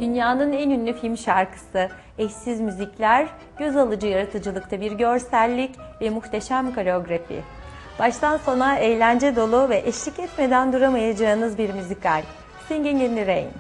Dünyanın en ünlü film şarkısı, eşsiz müzikler, göz alıcı yaratıcılıkta bir görsellik ve muhteşem koreografi. Baştan sona eğlence dolu ve eşlik etmeden duramayacağınız bir müzikal. Singin In The Rain.